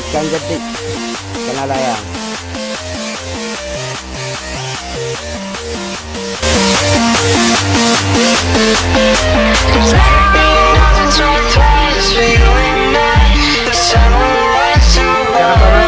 ikan jeti kena layang. Cara panas.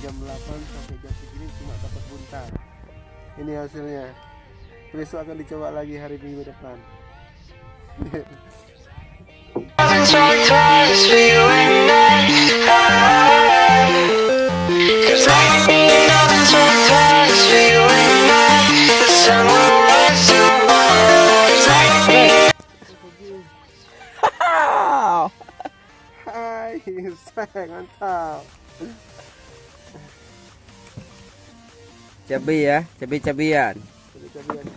Jam 8 sampai jam segini cuma dapat buntar. Ini hasilnya. Besok akan dicoba lagi hari Minggu depan. Hai, mantap. Cabai ya, cabai-cabian. Cabai-cabian